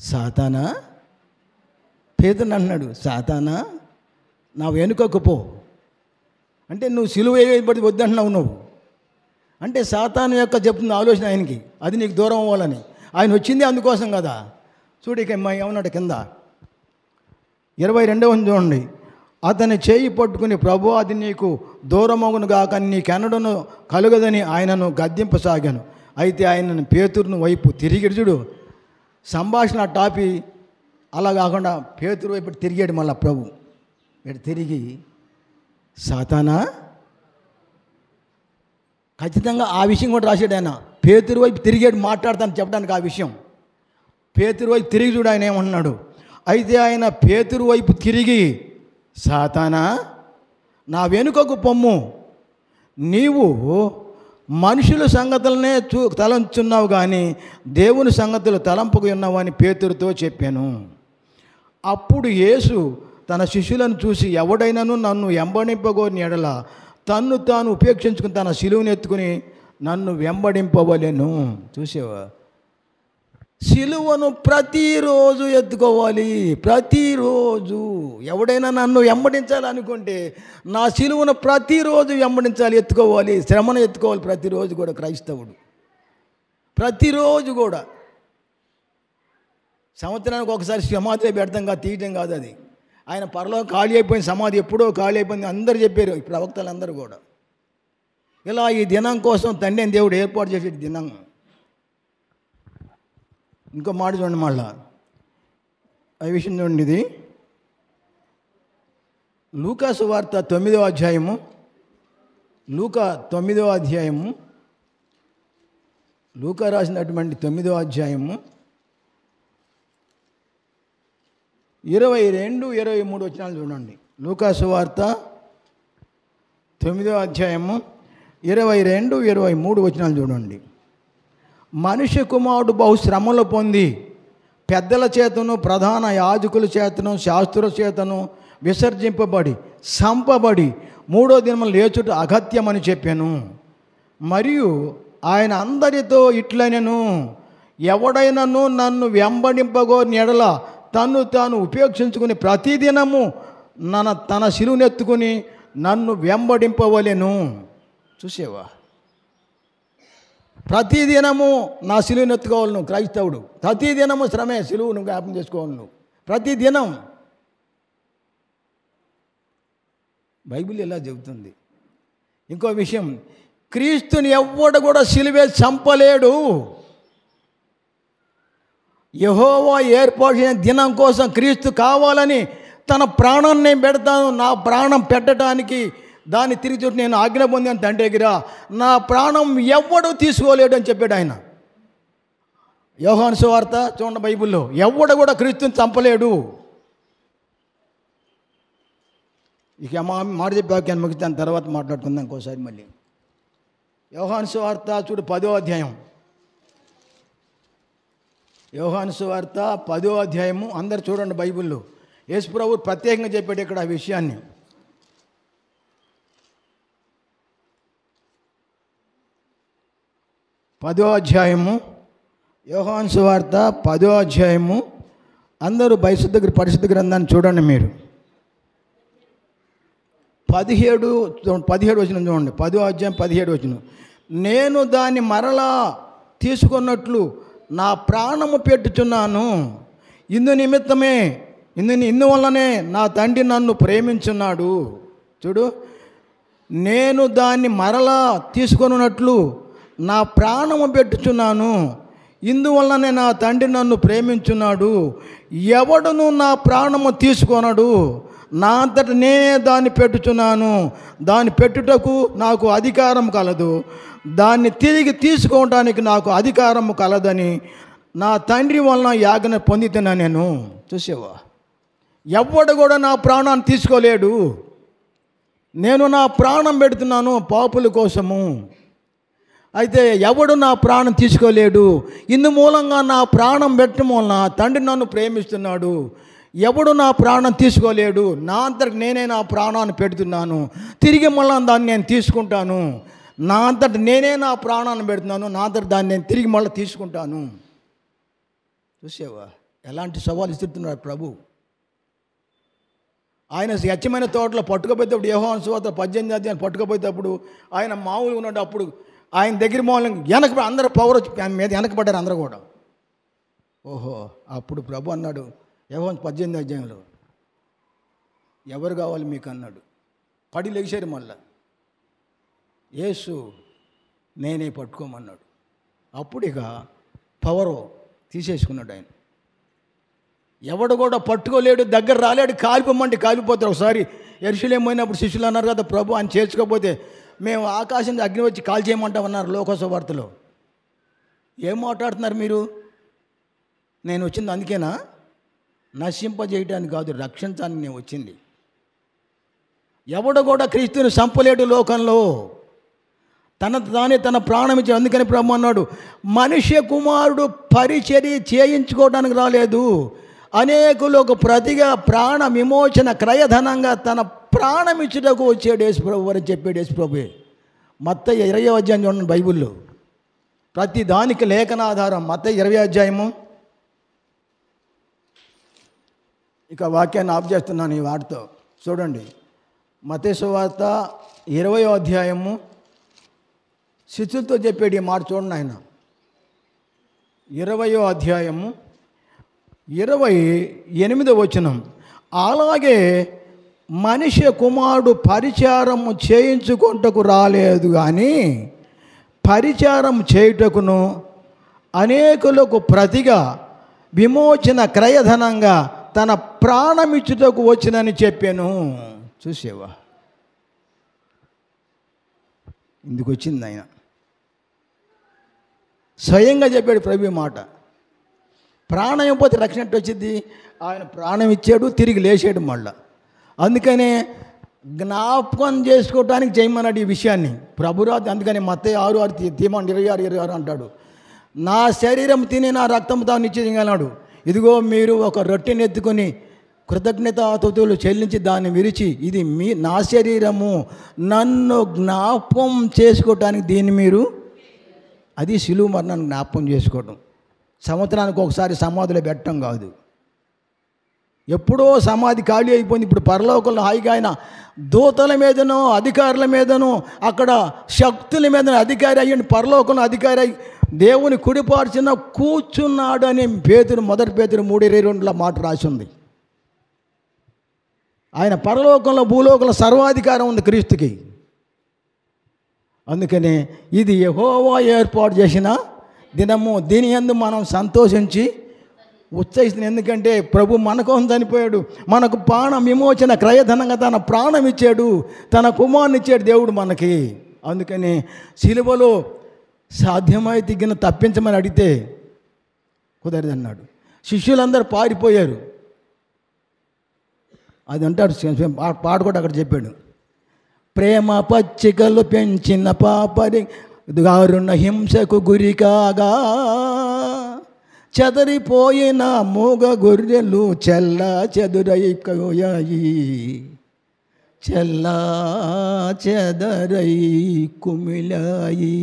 సాతానా, పేతురుని అన్నాడు, సాతానా, నా వెనుకకు పో. అంటే నువ్వు సిలువ వేయబడి వద్దంటున్నావు నువ్వు. అంటే సాతాను యొక్క చెప్తున్న ఆలోచన ఆయనకి, అది నీకు దూరం అవ్వాలని. ఆయన వచ్చింది అందుకోసం కదా. చూడు ఇక ఏమన్నాడు కింద 22వ చూడండి. అతని చేయి పట్టుకుని, ప్రభు, అది నీకు దూరమగును గాక, నీకెన్నడను కలుగదని ఆయనను గద్దింపసాగాను. అయితే ఆయనను పేతురును వైపు తిరిగి, చూడు, సంభాషణ టాపి అలా కాకుండా పేతురు వైపు తిరిగాడు. మళ్ళీ ప్రభు ఇటు తిరిగి, సాతానా, ఖచ్చితంగా ఆ విషయం కూడా రాశాడు ఆయన. పేతురు వైపు తిరిగాడు మాట్లాడతాను చెప్పడానికి ఆ విషయం. పేతురు వైపు తిరిగి చూడు ఆయన ఏమన్నాడు. అయితే ఆయన పేతురు వైపు తిరిగి, సాతానా, నా వెనుకకు పొమ్ము, నీవు మనుషుల సంగతులనే తలంచున్నావు కానీ దేవుని సంగతులు తలంపుకు ఉన్నావు అని పేతురుతో చెప్పాను. అప్పుడు యేసు తన శిష్యులను చూసి, ఎవడైనాను నన్ను వెంబడింపగోని ఎడల తన్ను తాను ఉపేక్షించుకుని తన శిలువను ఎత్తుకుని నన్ను వెంబడింపవలెను. చూసావా, శిలువను ప్రతిరోజు ఎత్తుకోవాలి. ప్రతిరోజు ఎవడైనా నన్ను వెంబడించాలనుకుంటే నా శిలువను ప్రతిరోజు వెంబడించాలి, ఎత్తుకోవాలి, శ్రమను ఎత్తుకోవాలి. ప్రతిరోజు కూడా క్రైస్తవుడు ప్రతిరోజు కూడా, సంవత్సరానికి ఒకసారి సమాధిలో పెడతాం కాదు, తీయటం కాదు అది. ఆయన పరలోకం ఖాళీ అయిపోయింది, సమాధి ఎప్పుడో ఖాళీ అయిపోయింది అందరూ చెప్పారు, ఈ ప్రవక్తలందరూ కూడా. ఇలా ఈ దినం కోసం తండ్రి అని దేవుడు ఏర్పాటు చేసే దినం. ఇంకో మాట చూడండి, మళ్ళా ఆ విషయం చూడండి. ఇది లూకా సువార్త 9వ అధ్యాయము, లూకా 9వ అధ్యాయము, లూకా రాసినటువంటి 9వ అధ్యాయము 22, 23 వచనాలు చూడండి. లూకా సువార్త 9వ అధ్యాయము 22, 23 వచనాలు చూడండి. మనుష్య కుమారుడు బహు శ్రమలు పొంది పెద్దల చేతను ప్రధాన యాజకుల చేతను శాస్త్రుల చేతను విసర్జింపబడి సంపబడి 3వ దినం లేచుట అగత్యమని చెప్పాను. మరియు ఆయన అందరితో ఇట్లనెను, ఎవడైనను నన్ను వెంబడింపగోని ఎడల తన్ను తాను ఉపేక్షించుకుని ప్రతిదినము తన శిలువనెత్తుకుని నన్ను వెంబడింపవలెను. చూసేవా, ప్రతిదినము నా శిలువను ఎత్తుకోవాలి నువ్వు క్రైస్తవుడు. ప్రతిదినము శ్రమే, శిలువును జ్ఞాపకం చేసుకోవాలి నువ్వు ప్రతిదినం. బైబిల్ ఎలా చెబుతుంది. ఇంకో విషయం, క్రీస్తుని ఎవ్వడు కూడా శిలువే చంపలేడు. యెహోవా ఏర్పాటు చేసిన దినం కోసం క్రీస్తు కావాలని తన ప్రాణాన్ని నేను పెడతాను, నా ప్రాణం పెట్టడానికి దాన్ని తిరిగి చుట్టూ నేను ఆజ్ఞ పొందాను తండ్రి దగ్గర, నా ప్రాణం ఎవ్వడు తీసుకోలేడు అని చెప్పాడు ఆయన. యోహాను సువార్త చూడండి, బైబిల్లో ఎవ్వడు కూడా క్రీస్తుని చంపలేడు. ఇక మాట చెప్పాక ముగిస్తాను, తర్వాత మాట్లాడుకుందాం ఇంకోసారి మళ్ళీ. యోహాను సువార్త చూడు 10వ అధ్యాయం, యోహాను సువార్త 10వ అధ్యాయము. అందరు చూడండి బైబిల్లో. యేసు ప్రభువు ప్రత్యేకంగా చెప్పాడు ఇక్కడ ఆ విషయాన్ని. 10వ అధ్యాయము, యోహాను సువార్త 10వ అధ్యాయము. అందరూ పరిశుద్ధ గ్రంథాన్ని చూడండి మీరు. 17 వచనం చూడండి. 10వ అధ్యాయం 17 వచనం. నేను దాన్ని మరలా తీసుకున్నట్లు నా ప్రాణము పెట్టుచున్నాను, ఇందువల్లనే నా తండ్రి నన్ను ప్రేమించున్నాడు. చూడు, నేను దాన్ని మరలా తీసుకొనున్నట్లు నా ప్రాణము పెట్టుచున్నాను, ఇందువల్లనే నా తండ్రి నన్ను ప్రేమించున్నాడు. ఎవడును నా ప్రాణము తీసుకొనడు, నా అంతట నేనే దాన్ని పెట్టుచున్నాను. దాన్ని పెట్టుటకు నాకు అధికారం కలదు, దాన్ని తిరిగి తీసుకోవడానికి నాకు అధికారం కలదని నా తండ్రి వలన యాజ్ఞ పొందితున్నా నేను. చూసావా, ఎవడు కూడా నా ప్రాణాన్ని తీసుకోలేడు. నేను నా ప్రాణం పెడుతున్నాను పాపుల కోసము. అయితే ఎవడు నా ప్రాణం తీసుకోలేడు. ఇందు మూలంగా నా ప్రాణం పెట్టడం వలన తండ్రి నన్ను ప్రేమిస్తున్నాడు. ఎవడు నా ప్రాణం తీసుకోలేడు. నా అంతటి నేనే నా ప్రాణాన్ని పెడుతున్నాను, తిరిగి మళ్ళీ దాన్ని నేను తీసుకుంటాను. నా అంతటి నేనే నా ప్రాణాన్ని పెడుతున్నాను, నా అంతటి దాన్ని నేను తిరిగి మళ్ళీ తీసుకుంటాను. చూసావా, ఎలాంటి సవాలు ఇస్తున్నాడు ప్రభు. ఆయన స్వచ్ఛమైన తోటలో పట్టుకపోయేటప్పుడు, యోహాను సువార్త 18వ అధ్యాయం పట్టుకపోయేటప్పుడు ఆయన మామూలుగా ఉన్నాడు. అప్పుడు ఆయన దగ్గర మామూలుగా అందరూ పవర్ వచ్చి ఆయన మీద వెనకబడ్డారు అందరూ కూడా. ఓహో, అప్పుడు ప్రభు అన్నాడు యోహాను 18వ అధ్యాయంలో, ఎవరు కావాలి మీకు అన్నాడు. పడి లెగిశారు మళ్ళా. యేసు నేనే పట్టుకోమన్నాడు. అప్పుడు ఇక పవరు తీసేసుకున్నాడు ఆయన. ఎవడు కూడా పట్టుకోలేడు, దగ్గర రాలేడు, కాలిపోమంటే కాలిపోతారు. ఒకసారి యెరూషలేము పోయినప్పుడు శిష్యులు అన్నారు కదా, ప్రభు అని చేర్చుకోకపోతే మేము ఆకాశం అగ్ని వచ్చి కాల్ చేయమంటామన్నారు లోకసువార్తలో. ఏం మాట్లాడుతున్నారు మీరు? నేను వచ్చింది అందుకేనా? నశింపజేయటానికి కాదు, రక్షించడానికి నేను వచ్చింది. ఎవడు కూడా క్రీస్తుని చంపలేడు లోకంలో. తన ప్రాణం ఇచ్చి. అందుకని ప్రభు అన్నాడు, మనుష్య కుమారుడు పరిచర్య చేయించుకోవడానికి రాలేదు, అనేకులకు ప్రతిగా ప్రాణ విమోచన క్రయధనంగా తన ప్రాణం ఇచ్చుటకు వచ్చాడు యేసుప్రభు అని చెప్పాడు యేసుప్రభువే. మత్తయి 20వ అధ్యాయం చూడండి బైబిల్లో. ప్రతి దానికి లేఖనాధారం. మత్తయి 20వ అధ్యాయము. ఇక వాక్యాన్ని ఆఫ్ చేస్తున్నాను ఈ వాటితో. చూడండి, మత్తయి సువార్త 20వ అధ్యాయము శిష్యులతో చెప్పాడు ఈ మాట. చూడండి ఆయన 20వ అధ్యాయము 28వ వచనం. అలాగే మనిషి కుమారుడు పరిచారము చేయించుకుంటకు రాలేదు కానీ పరిచారం చేయుటకును అనేకులకు ప్రతిగా విమోచన క్రయధనంగా తన ప్రాణమిచ్చుటకు వచ్చినని చెప్పాను. చూసేవా, ఇందుకు వచ్చింది ఆయన. స్వయంగా చెప్పాడు ప్రభు మాట. ప్రాణం ఇవ్వకపోతే రక్షణ ఎట్టు వచ్చింది? ఆయన ప్రాణం ఇచ్చాడు, తిరిగి లేచాడు మళ్ళా. అందుకనే జ్ఞాపకం చేసుకోవటానికి చేయమన్నాడు ఈ విషయాన్ని ప్రభురాజు. అందుకని మత్తయి 6:6 తీమండి 26 అంటాడు, నా శరీరం తిని నా రక్తం తాను నిశ్చయించగలడు. ఇదిగో మీరు ఒక రొట్టెని ఎత్తుకొని కృతజ్ఞతాస్తుతులు చెల్లించి దాన్ని విరిచి, ఇది నా శరీరము, నన్ను జ్ఞాపకం చేసుకోవటానికి దీన్ని మీరు, అది శిలువ మరణాన్ని జ్ఞాపకం చేసుకోవడం. సంవత్సరానికి ఒకసారి సమాధిలో పెట్టడం కాదు. ఎప్పుడో సమాధి ఖాళీ అయిపోయింది. ఇప్పుడు పరలోకంలో హాయిగా ఆయన దూతల మీదనో అధికారుల మీదనో అక్కడ శక్తుల మీదనో అధికారి అయ్యండి, పరలోకంలో అధికారి అయ్యి దేవుని కుడిపార్చిన కూర్చున్నాడు అని పేతురు 1 పేతురు 3:22 మాట రాసి ఉంది. ఆయన పరలోకంలో భూలోకంలో సర్వాధికారం ఉంది క్రీస్తుకి. అందుకనే ఇది యెహోవా ఏర్పాటు చేసిన దినము, దీని యందు మనం సంతోషించి ఉత్సహిస్తుంది. ఎందుకంటే ప్రభు మన కోసం చనిపోయాడు, మనకు ప్రాణ విమోచన క్రయధనంగా తన ప్రాణం ఇచ్చాడు, తన కుమారుని ఇచ్చాడు దేవుడు మనకి. అందుకని సిలువలో సాధ్యమై తిగిన తప్పించమని అడిగితే కుదరదన్నాడు. శిష్యులందరూ పారిపోయారు. అది అంటాడు పాట కూడా అక్కడ చెప్పాడు, ప్రేమ పచ్చికలు పెంచిన పాపరి దారుణ హింసకు గురి కాగా చెదరిపోయిన మూగ గొర్రెలు చెల్లా చెదురైపోయాయి, చెల్లా చెదరై కుమిలాయి.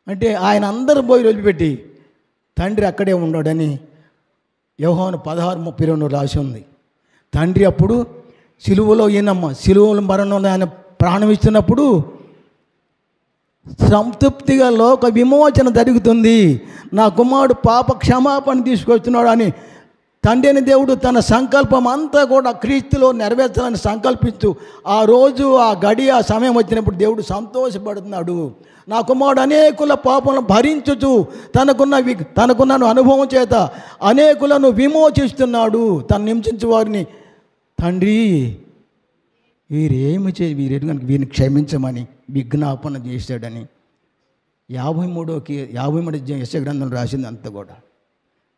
అంటే ఆయన అందరూ పోయి వదిలిపెట్టి తండ్రి అక్కడే ఉన్నాడని యోహాను 16:32 రాసి ఉంది. తండ్రి అప్పుడు సిలువలో ఈయనమ్మ సిలువలో మరణంలో ఆయన ప్రాణం ఇస్తున్నప్పుడు సంతృప్తిగా లోక విమోచన జరుగుతుంది, నా కుమారుడు పాప క్షమాపణ తీసుకొస్తున్నాడు అని తండ్రి అని దేవుడు తన సంకల్పం అంతా కూడా క్రీస్తులో నెరవేర్చాలని సంకల్పిస్తూ ఆ రోజు ఆ గడి ఆ సమయం వచ్చినప్పుడు దేవుడు సంతోషపడుతున్నాడు. నా కుమారుడు అనేకుల పాపలను భరించుచు తనకున్న అనుభవం చేత అనేకులను విమోచిస్తున్నాడు. తను హింసించు వారిని తండ్రి వీరేమి వీరిని క్షమించమని విజ్ఞాపన చేశాడని 53 యెషయా గ్రంథం రాసింది అంతా కూడా.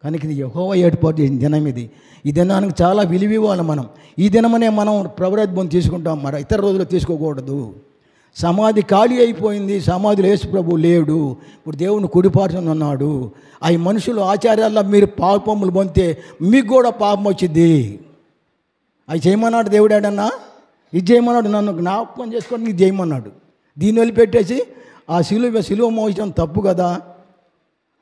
కనుక ఇది యెహోవా ఏర్పాటు చేసిన దినం ఇది. ఈ దినానికి చాలా విలువ ఇవ్వాలి మనం. ఈ దినమనే మనం ప్రభుత్వం తీసుకుంటాం, మరి ఇతర రోజులు తీసుకోకూడదు. సమాధి ఖాళీ అయిపోయింది, సమాధిలో యేసు ప్రభు లేడు, ఇప్పుడు దేవుని కుడిపార్శ్వన ఉన్నాడు. ఆ మనుషులు ఆచార్యాల్లో మీరు పాపములు పొందితే మీకు కూడా పాపం వచ్చింది. అవి చేయమన్నాడు దేవుడు. ఏడన్నా ఇది చేయమన్నాడు, నన్ను జ్ఞాపకం చేసుకోండి, ఇది చేయమన్నాడు. దీన్ని వదిలిపెట్టేసి ఆ సిలువ మోసడం తప్పు కదా,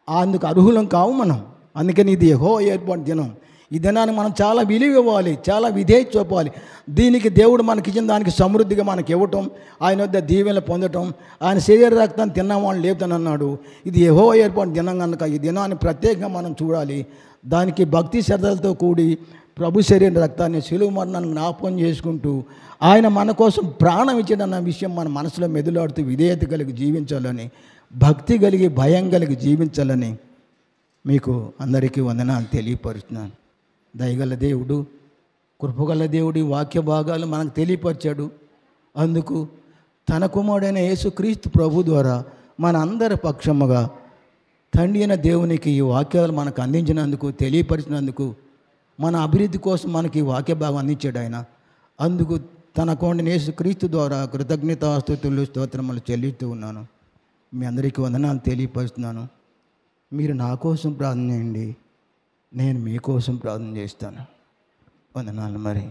అందుకు అర్హులం కావు మనం. అందుకని ఇది యెహోవా ఏర్పాటు దినం. ఈ దినాన్ని మనం చాలా విలువ ఇవ్వాలి, చాలా విధేయత చూపాలి. దీనికి దేవుడు మనకిచ్చిన దానికి సమృద్ధిగా మనకి ఇవ్వటం, ఆయన వద్ద దీవెనలు పొందటం, ఆయన శరీర రక్తాన్ని తిన్నవాళ్ళు లేపుతానన్నాడు. ఇది యెహోవా ఏర్పాటు దినం కనుక ఈ దినాన్ని ప్రత్యేకంగా మనం చూడాలి. దానికి భక్తి శ్రద్ధలతో కూడి ప్రభు శరీర రక్తాన్ని శిలువ మరణాన్ని జ్ఞాపకం చేసుకుంటూ ఆయన మన కోసం ప్రాణం ఇచ్చాడన్న విషయం మన మనసులో మెదులాడుతూ విధేయత కలిగి జీవించాలని భక్తి కలిగి భయం కలిగి జీవించాలని మీకు అందరికీ వందనాలు తెలియపరుస్తున్నాను. దయగల దేవుడు, కృపగల దేవుడి వాక్య భాగాలు మనకు తెలియపరిచాడు. అందుకు తన కుమారుడైన యేసుక్రీస్తు ప్రభు ద్వారా మన అందరి పక్షముగా తండ్రి అయిన దేవునికి ఈ వాక్యాలు మనకు అందించినందుకు, తెలియపరిచినందుకు, మన అభివృద్ధి కోసం మనకి ఈ వాక్య భాగం అందించాడు ఆయన. అందుకు తన కుమారుడైన యేసుక్రీస్తు ద్వారా కృతజ్ఞతాస్తుతులు స్తోత్రములు చెల్లిస్తూ ఉన్నాను. మీ అందరికీ వందనాలు తెలియపరుస్తున్నాను. మీరు నా కోసం ప్రార్థన చేయండి, నేను మీకోసం ప్రార్థన చేస్తాను. వందనాలు మరి.